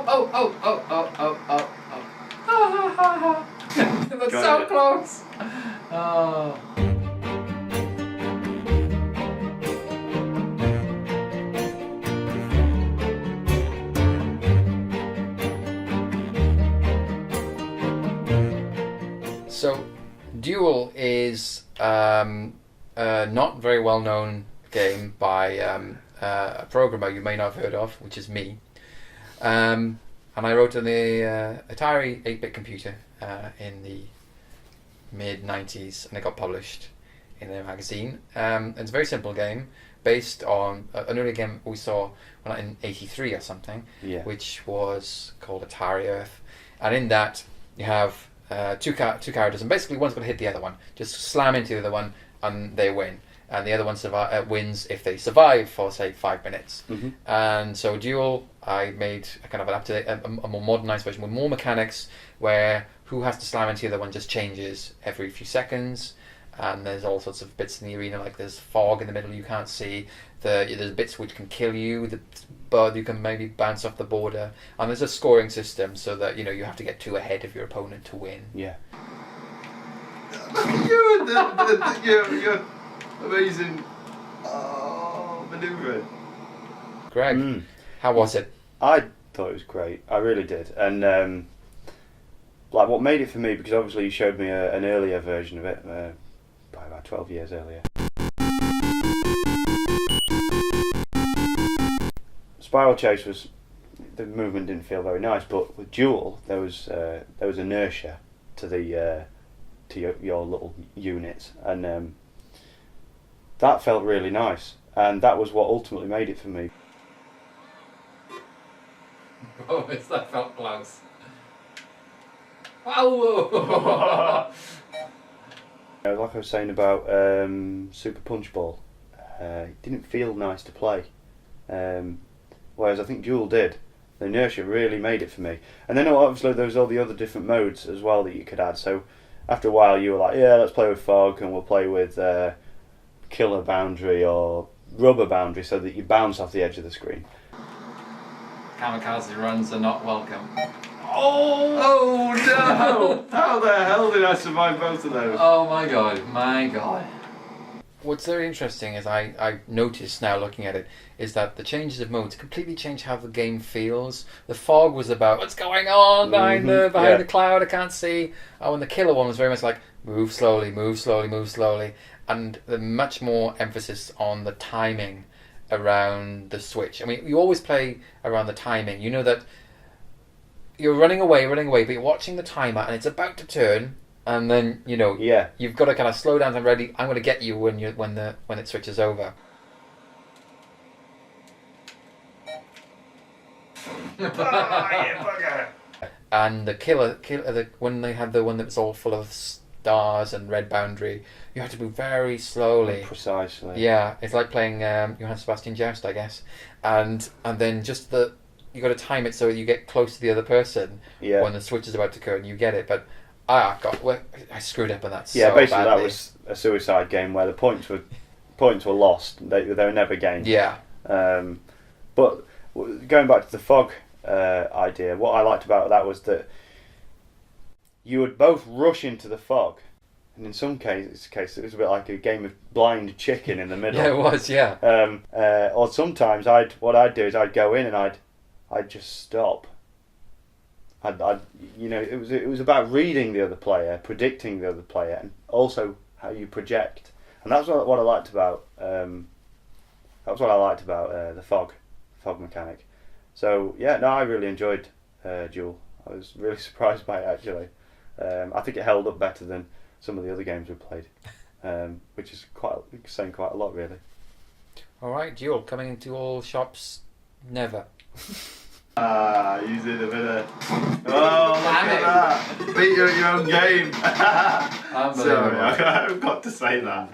oh. That's so close. Oh. So, Duel is not very well known game by a programmer you may not have heard of, which is me. And I wrote on the Atari 8-bit computer in the mid-90s, and it got published in a magazine. It's a very simple game based on an early game we saw in '83 or something, which was called Atari Earth. And in that, you have two characters, and basically one's going to hit the other one, just slam into the other one, and they win. And the other one wins if they survive for, say, 5 minutes. Mm-hmm. And so Duel, I made a kind of an up-to-date, a more modernised version with more mechanics, where who has to slam into the other one just changes every few seconds. And there's all sorts of bits in the arena, like there's fog in the middle you can't see. There's bits which can kill you, but you can maybe bounce off the border. And there's a scoring system so that you have to get 2 ahead of your opponent to win. Yeah. You're amazing manoeuvring. Gregg, how was it? I thought it was great. I really did. And what made it for me, because obviously you showed me an earlier version of it, by about 12 years earlier. Spiral Chase the movement didn't feel very nice, but with Duel there was inertia to your little units, and that felt really nice, and that was what ultimately made it for me. Oh, that felt close. Wow! Like I was saying about Super Punch Ball, it didn't feel nice to play, whereas I think Duel did. The inertia really made it for me. And then obviously there was all the other different modes as well that you could add, so after a while you were like, yeah, let's play with Fog, and we'll play with Killer Boundary or Rubber Boundary, so that you bounce off the edge of the screen. Kamikaze runs are not welcome. Oh no! How the hell did I survive both of those? Oh my god. What's very interesting is I noticed now looking at it is that the changes of modes completely change how the game feels. The fog was about what's going on behind the cloud, I can't see. Oh, and the killer one was very much like move slowly, and the much more emphasis on the timing around the switch. I mean, you always play around the timing. You know that you're running away, but you're watching the timer and it's about to turn, and then you've got to kind of slow down and ready. I'm going to get you when it switches over. And the killer, when they had the one that was all full of stars and red boundary, you have to move very slowly. Precisely. Yeah, it's like playing Johann Sebastian Joust, I guess. And then just you got to time it so you get close to the other person when the switch is about to occur and you get it. But I screwed up on that. Yeah, so basically badly. that was a suicide game where the points were lost. They were never gained. Yeah. But going back to the fog idea, what I liked about that was that you would both rush into the fog, and in some cases it was a bit like a game of blind chicken in the middle. Yeah, it was. Yeah. Or sometimes what I'd do is I'd go in and I'd just stop. It was about reading the other player, predicting the other player, and also how you project. And that's what I liked about. The fog mechanic. So I really enjoyed Duel. I was really surprised by it actually. I think it held up better than some of the other games we played, which is saying quite a lot really. All right, Duel coming into all shops never. You did a bit of... Oh, look at that! Beat you at your own game! Sorry, I've got to say that.